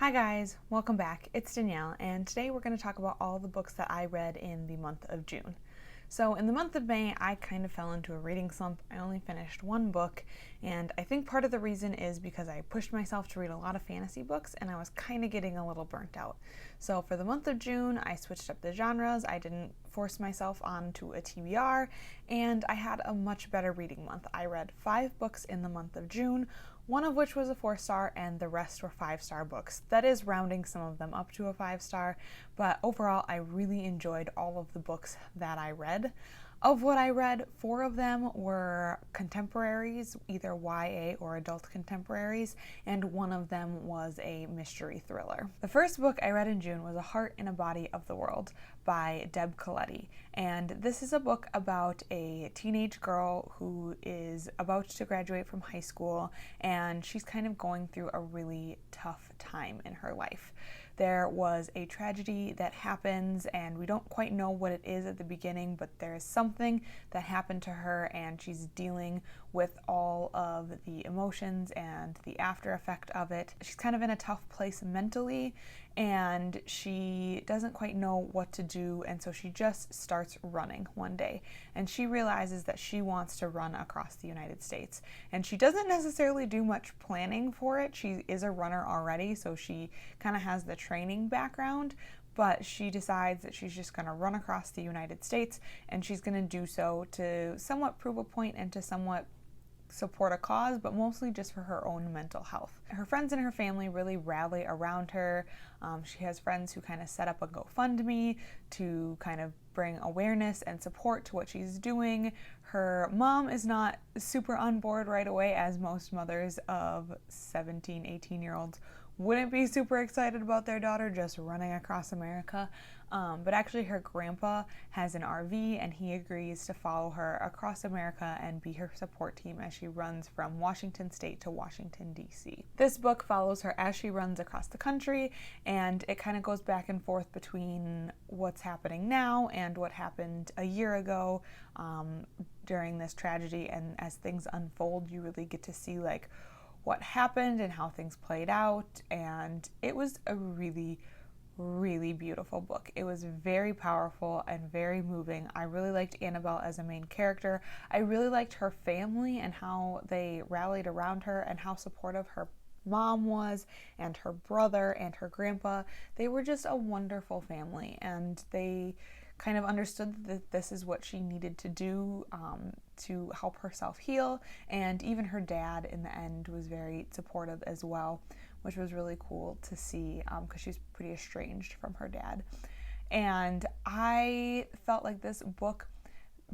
Hi guys, welcome back. It's Danielle, and today we're going to talk about all the books that I read in the month of June. So in the month of May, I kind of fell into a reading slump. I only finished one book, and I think part of the reason is because I pushed myself to read a lot of fantasy books, and I was kind of getting a little burnt out. So for the month of June, I switched up the genres. I didn't force myself onto a TBR, and I had a much better reading month. I read 5 books in the month of June, one of which was a 4-star, and the rest were 5-star books. That is rounding some of them up to a 5-star, but overall I really enjoyed all of the books that I read. Of what I read, 4 of them were contemporaries, either YA or adult contemporaries, and one of them was a mystery thriller. The first book I read in June was A Heart in a Body of the World by Deb Coletti, and this is a book about a teenage girl who is about to graduate from high school, and she's kind of going through a really tough time in her life. There was a tragedy that happens, and we don't quite know what it is at the beginning, but there is something that happened to her, and she's dealing with all of the emotions and the after effect of it. She's kind of in a tough place mentally, and she doesn't quite know what to do, and so she just starts running one day, and she realizes that she wants to run across the United States, and she doesn't necessarily do much planning for it. She is a runner already, so she kind of has the training background, but she decides that she's just going to run across the United States, and she's going to do so to somewhat prove a point and to somewhat support a cause, but mostly just for her own mental health. Her friends and her family really rally around her. She has friends who kind of set up a GoFundMe to kind of bring awareness and support to what she's doing. Her mom is not super on board right away, as most mothers of 17, 18-year-olds wouldn't be super excited about their daughter just running across America. But actually her grandpa has an RV, and he agrees to follow her across America and be her support team as she runs from Washington State to Washington, D.C. This book follows her as she runs across the country, and it kind of goes back and forth between what's happening now and what happened a year ago during this tragedy. And as things unfold, you really get to see like what happened and how things played out, and it was a really beautiful book. It was very powerful and very moving. I really liked Annabelle as a main character. I really liked her family and how they rallied around her and how supportive her mom was, and her brother and her grandpa. They were just a wonderful family, and they kind of understood that this is what she needed to do to help herself heal. And even her dad in the end was very supportive as well, which was really cool to see because she's pretty estranged from her dad. And I felt like this book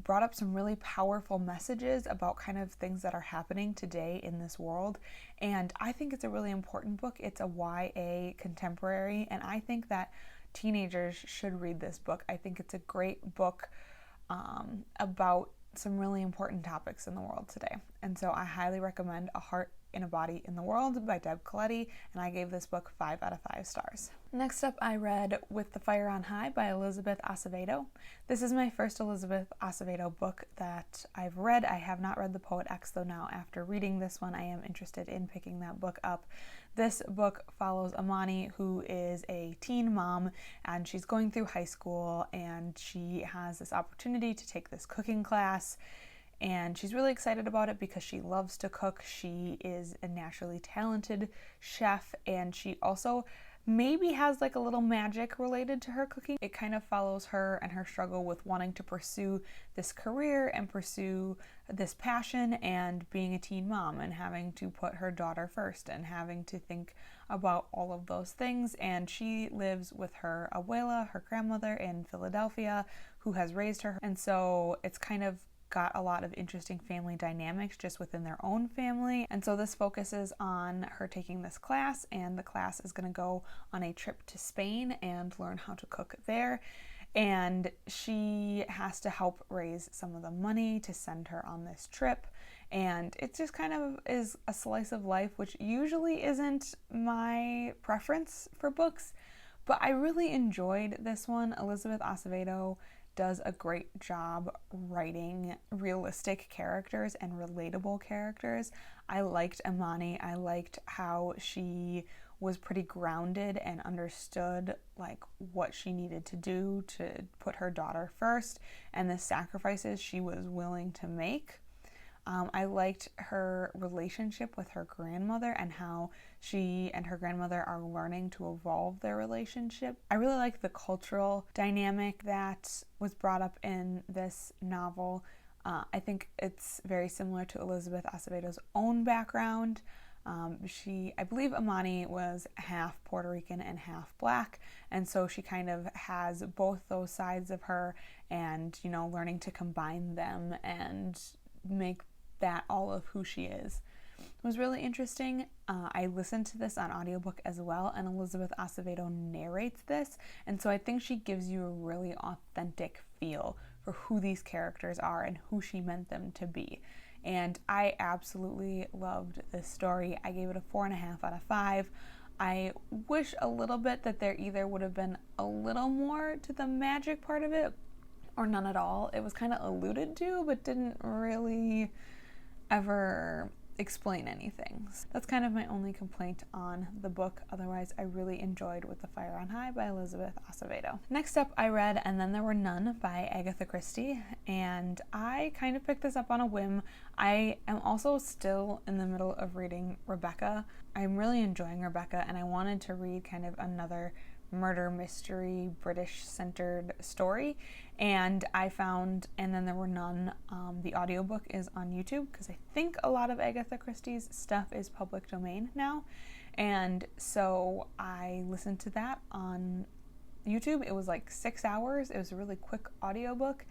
brought up some really powerful messages about kind of things that are happening today in this world, and I think it's a really important book. It's a YA contemporary, and I think that teenagers should read this book. I think it's a great book about some really important topics in the world today, and so I highly recommend A Heart in a Body in the World by Deb Coletti, and I gave this book 5 out of 5 stars. Next up, I read With the Fire on High by Elizabeth Acevedo. This is my first Elizabeth Acevedo book that I've read. I have not read The Poet X, though now after reading this one I am interested in picking that book up. This book follows Amani, who is a teen mom, and she's going through high school, and she has this opportunity to take this cooking class. And she's really excited about it because she loves to cook. She is a naturally talented chef, and she also maybe has like a little magic related to her cooking. It kind of follows her and her struggle with wanting to pursue this career and pursue this passion, and being a teen mom and having to put her daughter first and having to think about all of those things. And she lives with her abuela, her grandmother in Philadelphia, who has raised her. And so it's kind of got a lot of interesting family dynamics just within their own family. And so this focuses on her taking this class, and the class is going to go on a trip to Spain and learn how to cook there. And she has to help raise some of the money to send her on this trip. And it just kind of is a slice of life, which usually isn't my preference for books, but I really enjoyed this one. Elizabeth Acevedo does a great job writing realistic characters and relatable characters. I liked Amani. I liked how she was pretty grounded and understood like what she needed to do to put her daughter first and the sacrifices she was willing to make. I liked her relationship with her grandmother and how she and her grandmother are learning to evolve their relationship. I really like the cultural dynamic that was brought up in this novel. I think it's very similar to Elizabeth Acevedo's own background. I believe Imani was half Puerto Rican and half Black, and so she kind of has both those sides of her and, learning to combine them and make that all of who she is. It was really interesting. I listened to this on audiobook as well, and Elizabeth Acevedo narrates this, and so I think she gives you a really authentic feel for who these characters are and who she meant them to be. And I absolutely loved this story. I gave it a 4.5 out of 5. I wish a little bit that there either would have been a little more to the magic part of it or none at all. It was kind of alluded to, but didn't really ever explain anything. That's kind of my only complaint on the book. Otherwise, I really enjoyed With the Fire on High by Elizabeth Acevedo. Next up, I read And Then There Were None by Agatha Christie, and I kind of picked this up on a whim. I am also still in the middle of reading Rebecca. I'm really enjoying Rebecca, and I wanted to read kind of another murder mystery British-centered story, and I found And Then There Were None. The audiobook is on YouTube because I think a lot of Agatha Christie's stuff is public domain now, and so I listened to that on YouTube. It was like 6 hours. It was a really quick audiobook,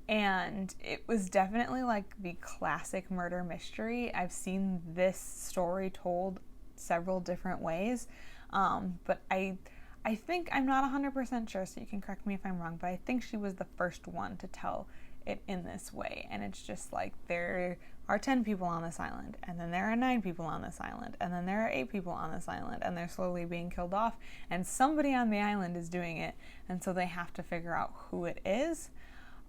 and it was definitely like the classic murder mystery. I've seen this story told several different ways, but I think, I'm not 100% sure, so you can correct me if I'm wrong, but I think she was the first one to tell it in this way. And it's just like, there are 10 people on this island, and then there are 9 people on this island, and then there are 8 people on this island, and they're slowly being killed off, and somebody on the island is doing it, and so they have to figure out who it is.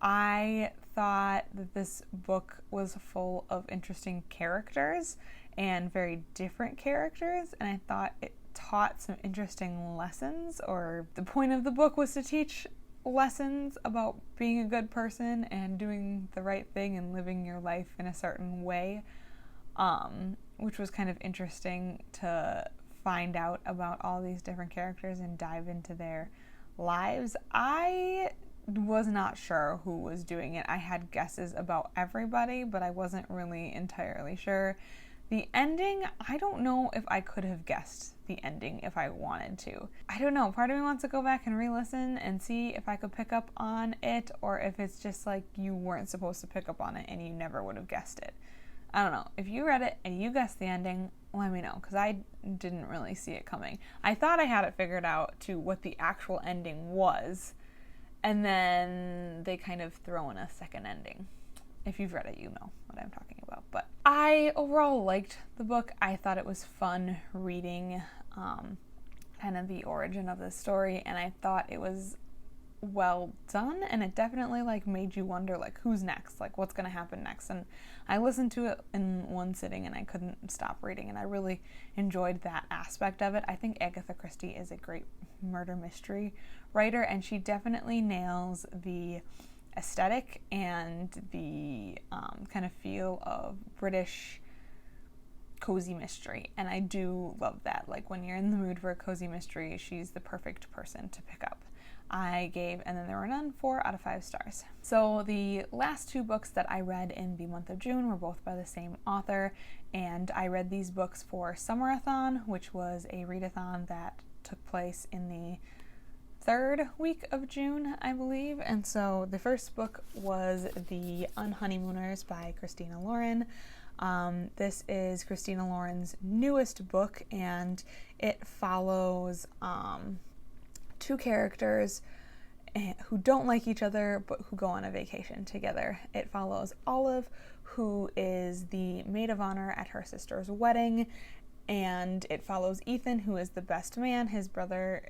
I thought that this book was full of interesting characters and very different characters, and I thought it taught some interesting lessons, or the point of the book was to teach lessons about being a good person and doing the right thing and living your life in a certain way, which was kind of interesting to find out about all these different characters and dive into their lives. I was not sure who was doing it. I had guesses about everybody, but I wasn't really entirely sure. The ending, I don't know if I could have guessed the ending if I wanted to. I don't know. Part of me wants to go back and re-listen and see if I could pick up on it, or if it's just like you weren't supposed to pick up on it and you never would have guessed it. I don't know. If you read it and you guessed the ending, let me know, because I didn't really see it coming. I thought I had it figured out to what the actual ending was, and then they kind of throw in a second ending. If you've read it, you know what I'm talking about. But I overall liked the book. I thought it was fun reading kind of the origin of the story, and I thought it was well done, and it definitely like made you wonder like who's next, like what's going to happen next. And I listened to it in one sitting and I couldn't stop reading, and I really enjoyed that aspect of it. I think Agatha Christie is a great murder mystery writer, and she definitely nails the aesthetic and the kind of feel of British cozy mystery, and I do love that. Like when you're in the mood for a cozy mystery, she's the perfect person to pick up. I gave And Then There Were None 4 out of 5 stars. So the last 2 books that I read in the month of June were both by the same author, and I read these books for Summerathon, which was a readathon that took place in the 3rd week of June, I believe. And so the first book was The Unhoneymooners by Christina Lauren. This is Christina Lauren's newest book, and it follows 2 characters who don't like each other but who go on a vacation together. It follows Olive, who is the maid of honor at her sister's wedding, and it follows Ethan, who is the best man. His brother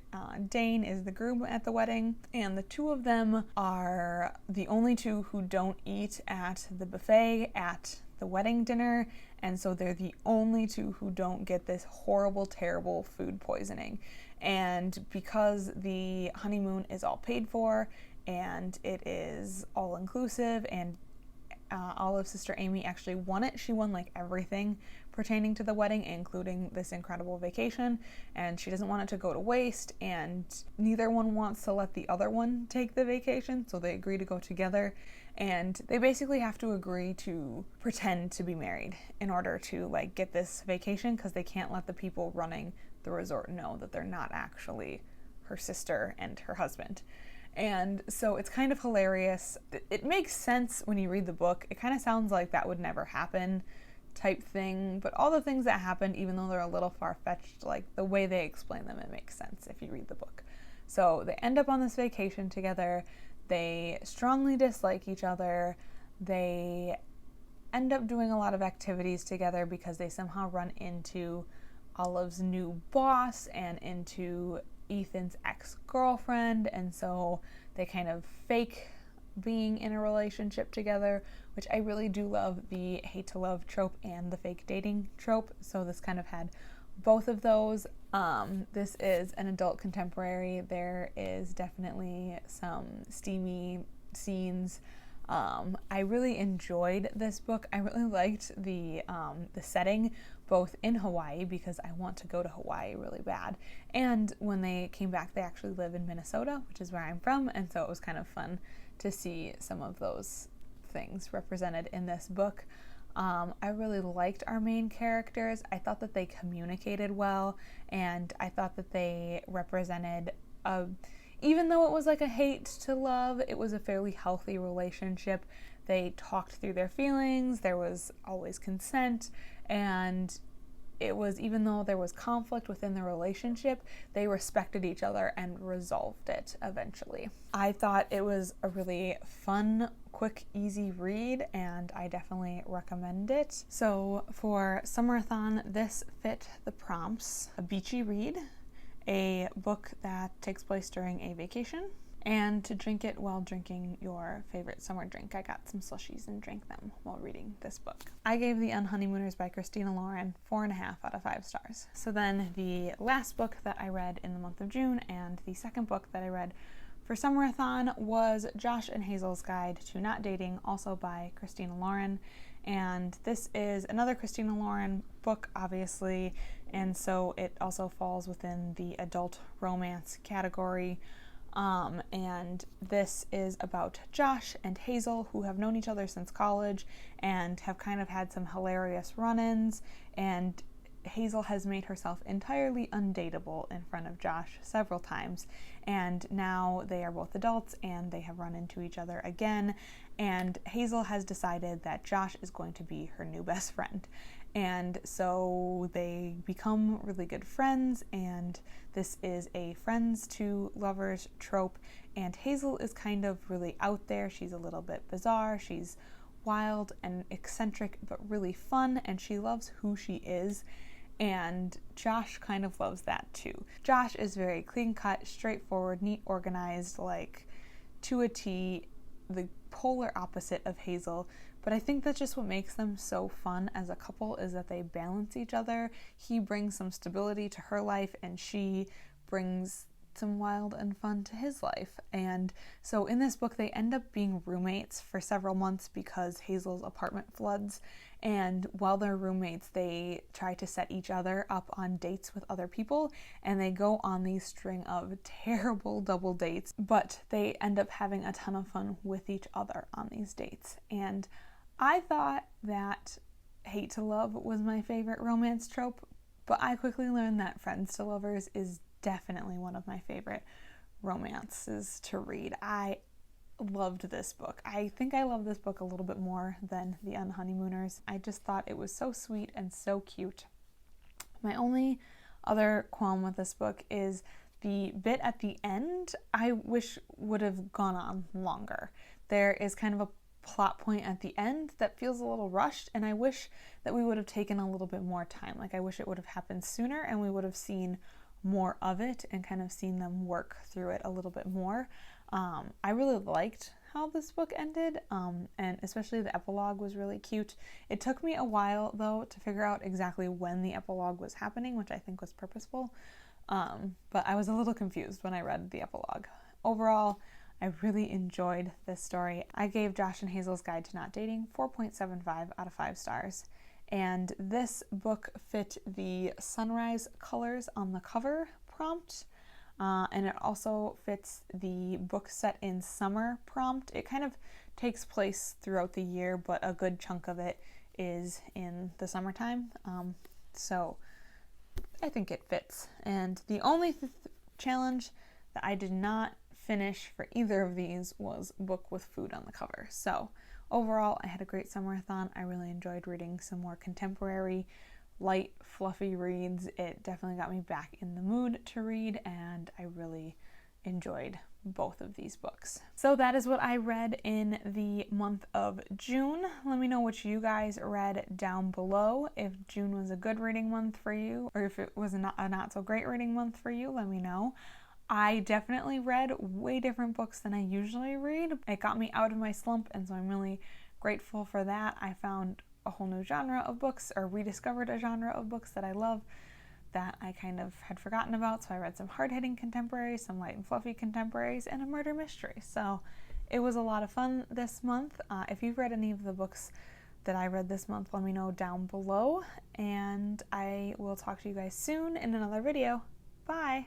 Dane is the groom at the wedding, and the 2 of them are the only 2 who don't eat at the buffet at the wedding dinner, and so they're the only two who don't get this horrible, terrible food poisoning. And because the honeymoon is all paid for and it is all inclusive, and Olive's sister Amy actually won it. She won like everything pertaining to the wedding, including this incredible vacation, and she doesn't want it to go to waste, and neither one wants to let the other one take the vacation, so they agree to go together, and they basically have to agree to pretend to be married in order to like get this vacation, because they can't let the people running the resort know that they're not actually her sister and her husband. And so it's kind of hilarious. It makes sense when you read the book. It kind of sounds like that would never happen type thing, but all the things that happened, even though they're a little far-fetched, like the way they explain them, it makes sense if you read the book. So they end up on this vacation together. They strongly dislike each other. They end up doing a lot of activities together because they somehow run into Olive's new boss and into Ethan's ex-girlfriend, and so they kind of fake being in a relationship together, which I really do love the hate to love trope and the fake dating trope, so this kind of had both of those. This is an adult contemporary. There is definitely some steamy scenes. I really enjoyed this book. I really liked the setting, both in Hawaii, because I want to go to Hawaii really bad, and when they came back, they actually live in Minnesota, which is where I'm from, and so it was kind of fun to see some of those things represented in this book. I really liked our main characters. I thought that they communicated well, and I thought that they represented even though it was like a hate to love, it was a fairly healthy relationship. They talked through their feelings, there was always consent, and it was, even though there was conflict within the relationship, they respected each other and resolved it eventually. I thought it was a really fun, quick, easy read, and I definitely recommend it. So for summerathon, this fit the prompts: a beachy read, a book that takes place during a vacation, and to drink it while drinking your favorite summer drink. I got some slushies and drank them while reading this book. I gave the Unhoneymooners by Christina Lauren 4.5 out of 5 stars. So then the last book that I read in the month of June, and the second book that I read for summerathon, was Josh and Hazel's Guide to Not Dating, also by Christina Lauren. And this is another Christina Lauren book, obviously, and so it also falls within the adult romance category. And this is about Josh and Hazel, who have known each other since college and have kind of had some hilarious run-ins, and Hazel has made herself entirely undateable in front of Josh several times, and now they are both adults and they have run into each other again, and Hazel has decided that Josh is going to be her new best friend. And so they become really good friends, and this is a friends to lovers trope, and Hazel is kind of really out there. She's a little bit bizarre, she's wild and eccentric, but really fun, and she loves who she is, and Josh kind of loves that too. Josh is very clean-cut, straightforward, neat, organized, like to a T, the polar opposite of Hazel. But I think that's just what makes them so fun as a couple, is that they balance each other. He brings some stability to her life, and she brings some wild and fun to his life. And so in this book, they end up being roommates for several months because Hazel's apartment floods. And while they're roommates, they try to set each other up on dates with other people, and they go on these string of terrible double dates, but they end up having a ton of fun with each other on these dates. And I thought that hate to love was my favorite romance trope, but I quickly learned that friends to lovers is definitely one of my favorite romances to read. I loved this book. I think I love this book a little bit more than the Unhoneymooners. I just thought it was so sweet and so cute. My only other qualm with this book is the bit at the end I wish would have gone on longer. There is kind of a plot point at the end that feels a little rushed, and I wish that we would have taken a little bit more time. Like, I wish it would have happened sooner and we would have seen more of it and kind of seen them work through it a little bit more. I really liked how this book ended, and especially the epilogue was really cute. It took me a while, though, to figure out exactly when the epilogue was happening, which I think was purposeful, but I was a little confused when I read the epilogue. Overall, I really enjoyed this story. I gave Josh and Hazel's Guide to Not Dating 4.75 out of 5 stars. And this book fit the sunrise colors on the cover prompt, and it also fits the book set in summer prompt. It kind of takes place throughout the year, but a good chunk of it is in the summertime, so I think it fits. And the only challenge that I did not finish for either of these was book with food on the cover. So overall, I had a great summerathon. I really enjoyed reading some more contemporary, light, fluffy reads. It definitely got me back in the mood to read, and I really enjoyed both of these books. So that is what I read in the month of June. Let me know what you guys read down below. If June was a good reading month for you, or if it was a not so great reading month for you, let me know. I definitely read way different books than I usually read. It got me out of my slump, and so I'm really grateful for that. I found a whole new genre of books, or rediscovered a genre of books that I love that I kind of had forgotten about. So I read some hard-hitting contemporaries, some light and fluffy contemporaries, and a murder mystery. So it was a lot of fun this month. If you've read any of the books that I read this month, let me know down below, and I will talk to you guys soon in another video. Bye!